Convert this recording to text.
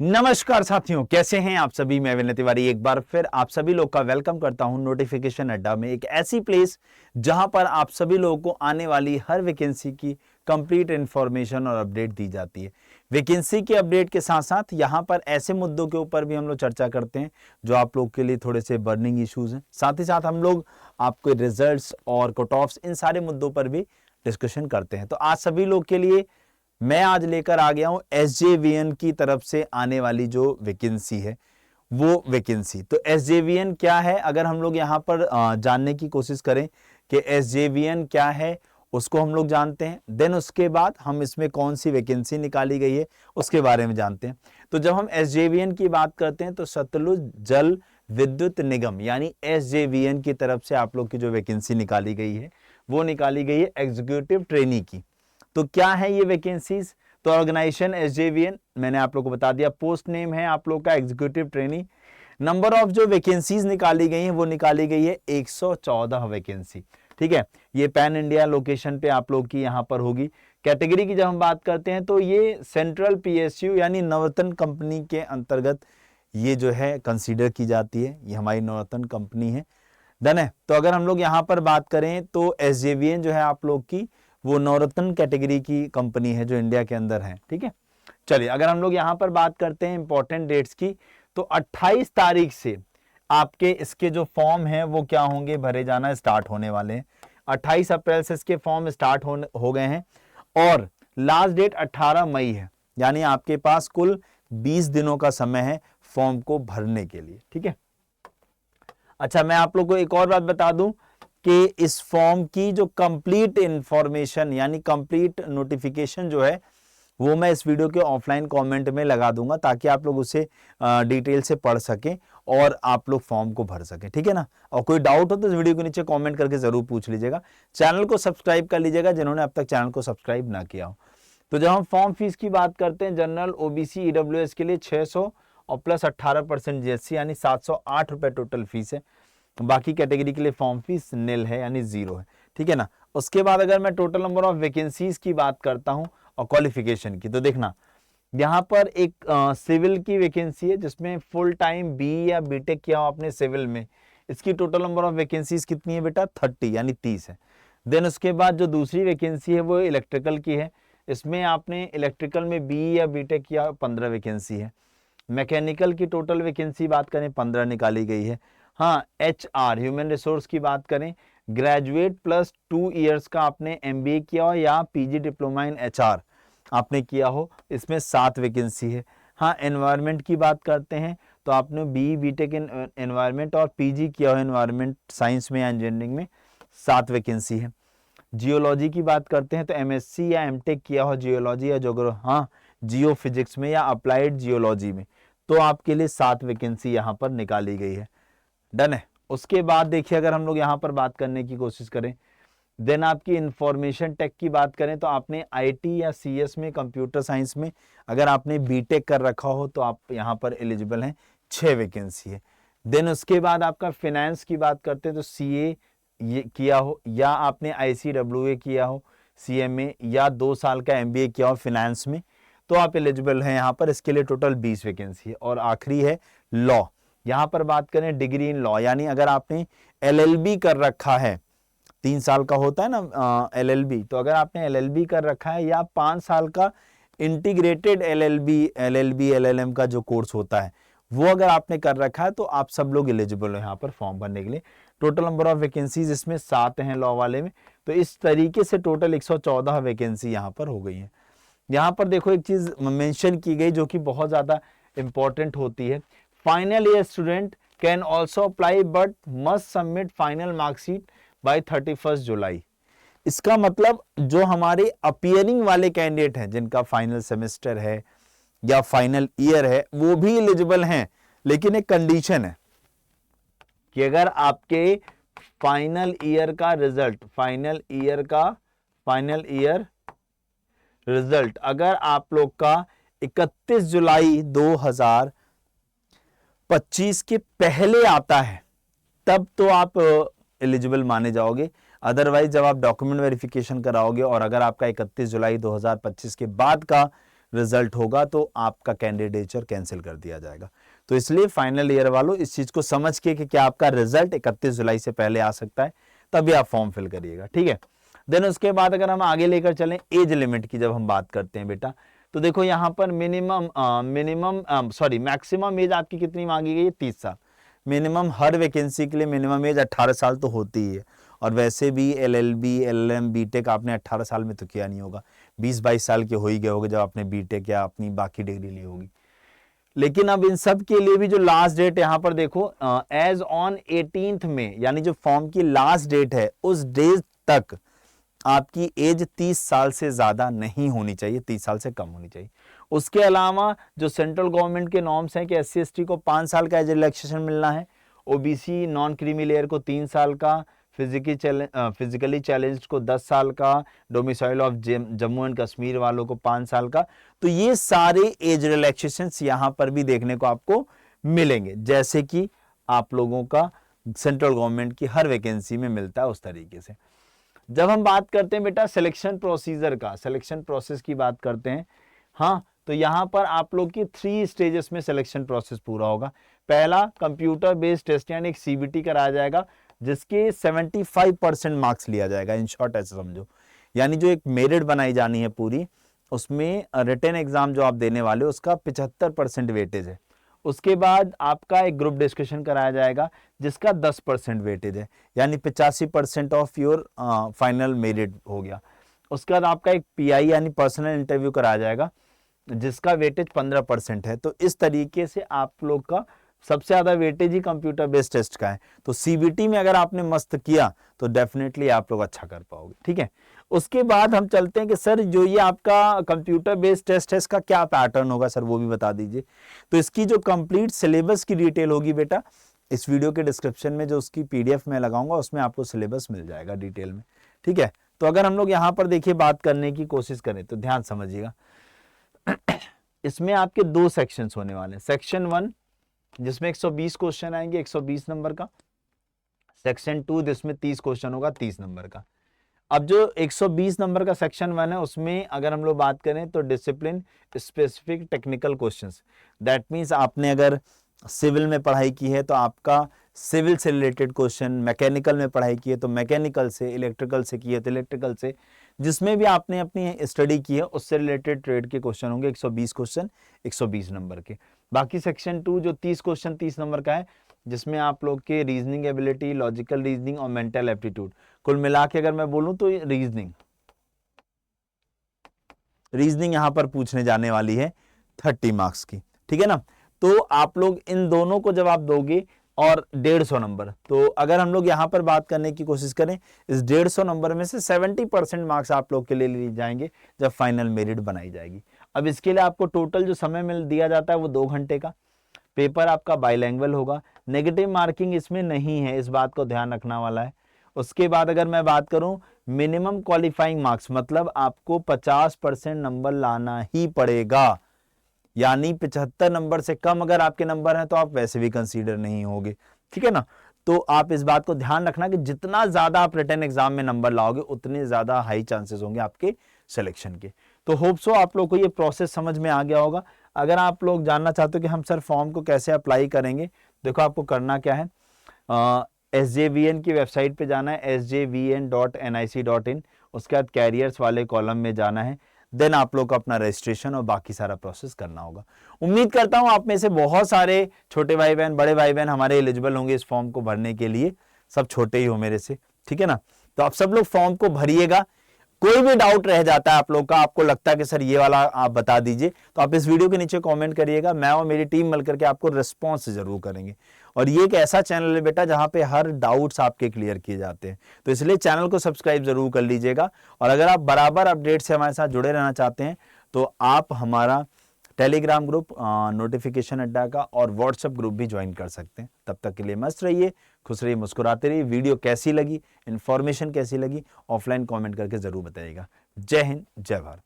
नमस्कार साथियों, कैसे हैं आप सभी। मैं विनय तिवारी एक बार फिर आप सभी लोग का वेलकम करता हूं नोटिफिकेशन अड्डा में, एक ऐसी प्लेस जहां पर आप सभी लोगों को आने वाली हर वैकेंसी की कंप्लीट इंफॉर्मेशन और अपडेट दी जाती है। वैकेंसी के अपडेट के साथ साथ यहां पर ऐसे मुद्दों के ऊपर भी हम लोग चर्चा करते हैं जो आप लोग के लिए थोड़े से बर्निंग इश्यूज हैं। साथ ही साथ हम लोग आपके रिजल्ट्स और कट ऑफ्स इन सारे मुद्दों पर भी डिस्कशन करते हैं। तो आज सभी लोग के लिए मैं आज लेकर आ गया हूं एसजेवीएन की तरफ से आने वाली जो वैकेंसी है वो वैकेंसी। तो एसजेवीएन क्या है, अगर हम लोग यहां पर जानने की कोशिश करें कि एसजेवीएन क्या है, उसको हम लोग जानते हैं। देन उसके बाद हम इसमें कौन सी वैकेंसी निकाली गई है उसके बारे में जानते हैं। तो जब हम एसजेवीएन की बात करते हैं तो सतलुज जल विद्युत निगम यानी एसजेवीएन की तरफ से आप लोग की जो वैकेंसी निकाली गई है वो निकाली गई है एग्जीक्यूटिव ट्रेनी की। तो क्या है ये वैकेंसीज? तो ऑर्गेनाइजेशन एसजेवीएन मैंने आप लोग को बता दिया, पोस्ट नेम है आप लोग का एग्जीक्यूटिव ट्रेनी। नंबर ऑफ जो वैकेंसीज निकाली गई हैं वो निकाली गई है 114 वैकेंसी। ठीक है, ये पैन इंडिया लोकेशन पे आप लोग की यहाँ पर होगी। कैटेगरी की जब हम बात करते हैं तो ये सेंट्रल पीएसयू यानी नवरत्न कंपनी के अंतर्गत ये जो है कंसीडर की जाती है। ये हमारी नवरत्न कंपनी है। डन है। तो अगर हम लोग यहाँ पर बात करें तो एसजेवीएन जो है आप लोग की वो नवरत्न कैटेगरी की कंपनी है जो इंडिया के अंदर है। ठीक है, चलिए अगर हम लोग यहाँ पर बात करते हैं इंपॉर्टेंट डेट्स की तो 28 तारीख से आपके इसके जो फॉर्म है वो क्या होंगे, भरे जाना स्टार्ट होने वाले हैं। 28 अप्रैल से इसके फॉर्म स्टार्ट हो गए हैं और लास्ट डेट 18 मई है, यानी आपके पास कुल 20 दिनों का समय है फॉर्म को भरने के लिए। ठीक है, अच्छा मैं आप लोग को एक और बात बता दूं कि इस फॉर्म की जो कंप्लीट इंफॉर्मेशन यानी कंप्लीट नोटिफिकेशन जो है वो मैं इस वीडियो के ऑफलाइन कमेंट में लगा दूंगा ताकि आप लोग उसे डिटेल से पढ़ सकें और आप लोग फॉर्म को भर सकें। ठीक है ना, और कोई डाउट हो तो इस वीडियो के नीचे कमेंट करके जरूर पूछ लीजिएगा। चैनल को सब्सक्राइब कर लीजिएगा जिन्होंने अब तक चैनल को सब्सक्राइब ना किया हो। तो जब हम फॉर्म फीस की बात करते हैं जनरल ओबीसी ईडब्ल्यूएस के लिए 600 और प्लस 18% जीएसटी यानी 708 रुपए टोटल फीस है। बाकी कैटेगरी के लिए फॉर्म फीस निल है यानी जीरो है। ठीक है ना, उसके बाद अगर मैं टोटल नंबर ऑफ वैकेंसीज की बात करता हूं और क्वालिफिकेशन की तो देखना यहां पर एक सिविल की वैकेंसी है जिसमें फुल टाइम बी या बीटेक किया हो आपने सिविल में। इसकी टोटल नंबर ऑफ वैकेंसीज कितनी है बेटा? 30 यानी 30 है। देन उसके बाद जो दूसरी वैकेंसी है वो इलेक्ट्रिकल की है। इसमें आपने इलेक्ट्रिकल में बी या बीटेक किया 15 वैकेंसी है। मैकेनिकल की टोटल वैकेंसी बात करें 15 निकाली गई है। हाँ, HR ह्यूमन रिसोर्स की बात करें ग्रेजुएट प्लस 2 इयर्स का आपने MBA किया हो या PG डिप्लोमा इन HR आपने किया हो, इसमें 7 वैकेंसी है। हाँ, एनवायरनमेंट की बात करते हैं तो आपने BE बीटेक इन एनवायरनमेंट और PG किया हो एनवायरनमेंट साइंस में या इंजीनियरिंग में, 7 वैकेंसी है। जियोलॉजी की बात करते हैं तो MSc या MTech किया हो जियोलॉजी या जियो फिजिक्स में या अप्लाइड जियोलॉजी में, तो आपके लिए 7 वैकेंसी यहाँ पर निकाली गई है। डन है। उसके बाद देखिए अगर हम लोग यहाँ पर बात करने की कोशिश करें देन आपकी इंफॉर्मेशन टेक की बात करें तो आपने IT या CS में कंप्यूटर साइंस में अगर आपने बीटेक कर रखा हो तो आप यहाँ पर एलिजिबल हैं, 6 वैकेंसी है। देन उसके बाद आपका फाइनेंस की बात करते हैं तो CA ये किया हो या आपने ICWA किया हो CMA या 2 साल का MBA किया हो फाइनेंस में तो आप एलिजिबल हैं यहाँ पर। इसके लिए टोटल 20 वैकेंसी है। और आखिरी है लॉ। यहाँ पर बात करें डिग्री इन लॉ यानी अगर आपने LLB कर रखा है, 3 साल का होता है ना LLB, तो अगर आपने LLB कर रखा है या 5 साल का इंटीग्रेटेड LLB LLM का जो कोर्स होता है वो अगर आपने कर रखा है तो आप सब लोग एलिजिबल हो यहाँ पर फॉर्म भरने के लिए। टोटल नंबर ऑफ वैकेंसीज इसमें 7 हैं लॉ वाले में। तो इस तरीके से टोटल 114 वैकेंसी यहाँ पर हो गई है। यहाँ पर देखो एक चीज मेंशन की गई जो कि बहुत ज्यादा इंपॉर्टेंट होती है, final year student can also apply but must submit final marksheet by 31 July. इसका मतलब जो हमारे अपियरिंग वाले कैंडिडेट हैं जिनका फाइनल सेमेस्टर है या फाइनल ईयर है वो भी एलिजिबल हैं, लेकिन एक कंडीशन है कि अगर आपके फाइनल ईयर रिजल्ट अगर आप लोग का 31 जुलाई 2025 के पहले आता है तब तो आप एलिजिबल माने जाओगे। अदरवाइज जब आप डॉक्यूमेंट वेरिफिकेशन कराओगे और अगर आपका 31 जुलाई 2025 के बाद का रिजल्ट होगा तो आपका कैंडिडेचर कैंसिल कर दिया जाएगा। तो इसलिए फाइनल ईयर वालों इस चीज को समझ के कि क्या आपका रिजल्ट 31 जुलाई से पहले आ सकता है, तभी आप फॉर्म फिल करिएगा, ठीक है। देन उसके बाद अगर हम आगे लेकर चलें एज लिमिट की, जब हम बात करते हैं बेटा, तो देखो यहाँ पर मैक्सिमम एज आपकी कितनी मांगी गई है, 30 साल। मिनिमम हर वैकेंसी के लिए मिनिमम एज 18 साल तो होती ही है, और वैसे भी LLB LLM बीटेक आपने 18 साल में तो किया नहीं होगा, 20-22 साल के हो ही गए होंगे जब आपने बीटेक या अपनी बाकी डिग्री ली होगी। लेकिन अब इन सब के लिए भी जो लास्ट डेट यहाँ पर देखो एज ऑन 18 में, यानी जो फॉर्म की लास्ट डेट है उस डेट तक आपकी एज 30 साल से ज्यादा नहीं होनी चाहिए, 30 साल से कम होनी चाहिए। उसके अलावा जो सेंट्रल गवर्नमेंट के नॉर्म्स हैं कि SC/ST को 5 साल का एज रिलैक्सेशन मिलना है, OBC नॉन क्रीमी लेयर को 3 साल का, फिजिकली चैलेंज्ड को 10 साल का, domicile of Jammu and Kashmir वालों को 5 साल का। तो ये सारे एज रिलैक्सेशंस यहां पर भी देखने को आपको मिलेंगे, जैसे कि आप लोगों का सेंट्रल गवर्नमेंट की हर वैकेंसी में मिलता है उस तरीके से। जब हम बात करते हैं बेटा सिलेक्शन प्रोसीजर का, सिलेक्शन प्रोसेस की बात करते हैं, हाँ, तो यहां पर आप लोग की 3 स्टेजेस में सिलेक्शन प्रोसेस पूरा होगा। पहला कंप्यूटर बेस्ड टेस्ट यानी एक CBT कराया जाएगा, जिसके 75% मार्क्स लिया जाएगा। इन शॉर्ट ऐसे समझो, यानी जो एक मेरिट बनाई जानी है पूरी, उसमें रिटन एग्जाम जो आप देने वाले हो उसका 75% वेटेज है। उसके बाद आपका एक ग्रुप डिस्कशन कराया जाएगा जिसका 10% वेटेज है, यानी 85% ऑफ योर फाइनल मेरिट हो गया। उसके बाद आपका एक PI यानी पर्सनल इंटरव्यू कराया जाएगा जिसका वेटेज 15% है। तो इस तरीके से आप लोग का सबसे ज्यादा वेटेज ही कंप्यूटर बेस्ड टेस्ट का है। तो CBT में अगर आपने मस्त किया तो डेफिनेटली आप लोग अच्छा कर पाओगे, ठीक है। उसके बाद हम चलते हैं कि सर जो ये आपका कंप्यूटर बेस्ड टेस्ट है इसका क्या पैटर्न होगा सर, वो भी बता दीजिए। तो इसकी जो कंप्लीट सिलेबस की डिटेल होगी बेटा, इस वीडियो के डिस्क्रिप्शन में जो उसकी PDF मैं लगाऊंगा उसमें आपको सिलेबस मिल जाएगा डिटेल में, ठीक है। तो अगर हम लोग यहाँ पर देखिए बात करने की कोशिश करें तो ध्यान समझिएगा, इसमें आपके 2 सेक्शंस होने वाले हैं। सेक्शन 1 जिसमें 120 क्वेश्चन आएंगे 120 नंबर का, सेक्शन 2 जिसमें 30 क्वेश्चन होगा 30 नंबर का। अब जो 120 नंबर का सेक्शन 1 है उसमें अगर हम लोग बात करें तो discipline specific technical questions, that means आपने अगर सिविल में पढ़ाई की है तो आपका सिविल से रिलेटेड क्वेश्चन, मैकेनिकल में पढ़ाई की है तो मैकेनिकल से, इलेक्ट्रिकल से की है तो इलेक्ट्रिकल से, जिसमें भी आपने अपनी स्टडी की है उससे रिलेटेड ट्रेड के क्वेश्चन होंगे 120 क्वेश्चन 120 नंबर के। बाकी सेक्शन 2 जो 30 क्वेश्चन 30 नंबर का है, जिसमें आप लोग के रीजनिंग एबिलिटी, लॉजिकल रीजनिंग और मेंटल एप्टीट्यूड, कुल मिला के अगर मैं बोलूं तो रीजनिंग यहां पर पूछने जाने वाली है 30 मार्क्स की, ठीक है ना। तो आप लोग इन दोनों को जवाब दोगे और 150 नंबर, तो अगर हम लोग यहां पर बात करने की कोशिश करें इस 150 नंबर में से 70% मार्क्स आप लोग के लिए लिए जाएंगे जब फाइनल मेरिट बनाई जाएगी। अब इसके लिए आपको टोटल जो समय मिल दिया जाता है वो 2 घंटे का। पेपर आपका बाइलैंग्वेज होगा, नेगेटिव मार्किंग इसमें नहीं है, इस बात को ध्यान रखना वाला है। उसके बाद अगर मैं बात करूं मिनिमम क्वालिफाइंग मार्क्स, मतलब आपको 50% नंबर लाना ही पड़ेगा, यानी 75 नंबर से कम अगर आपके नंबर हैं तो आप वैसे भी कंसीडर नहीं होगे, ठीक है ना। तो आप इस बात को ध्यान रखना कि जितना ज्यादा आप रिटन एग्जाम में नंबर लाओगे उतने ज्यादा हाई चांसेस होंगे आपके सिलेक्शन के। तो होप सो आप लोग को ये प्रोसेस समझ में आ गया होगा। अगर आप लोग जानना चाहते हो कि हम सर फॉर्म को कैसे अप्लाई करेंगे, देखो आपको करना क्या है, SJVN की वेबसाइट पे जाना है sjvn.nic.in, उसके बाद कैरियर्स वाले कॉलम में जाना है, देन आप लोग को अपना रजिस्ट्रेशन और बाकी सारा प्रोसेस करना होगा। उम्मीद करता हूं आप में से बहुत सारे छोटे भाई बहन, बड़े भाई बहन हमारे एलिजिबल होंगे इस फॉर्म को भरने के लिए, सब छोटे ही हो मेरे से, ठीक है ना। तो आप सब लोग फॉर्म को भरिएगा। कोई भी डाउट रह जाता है आप लोग का, आपको लगता है कि सर ये वाला आप बता दीजिए, तो आप इस वीडियो के नीचे कमेंट करिएगा, मैं और मेरी टीम मिलकर के आपको रिस्पॉन्स जरूर करेंगे। और ये एक ऐसा चैनल है बेटा जहां पे हर डाउट्स आपके क्लियर किए जाते हैं, तो इसलिए चैनल को सब्सक्राइब जरूर कर लीजिएगा। और अगर आप बराबर अपडेट से हमारे साथ जुड़े रहना चाहते हैं तो आप हमारा टेलीग्राम ग्रुप नोटिफिकेशन अड्डा का और व्हाट्सएप ग्रुप भी ज्वाइन कर सकते हैं। तब तक के लिए मस्त रहिए, खुश रहिए, मुस्कुराते रहिए। वीडियो कैसी लगी, इन्फॉर्मेशन कैसी लगी, ऑफलाइन कमेंट करके जरूर बताइएगा। जय हिंद, जय भारत।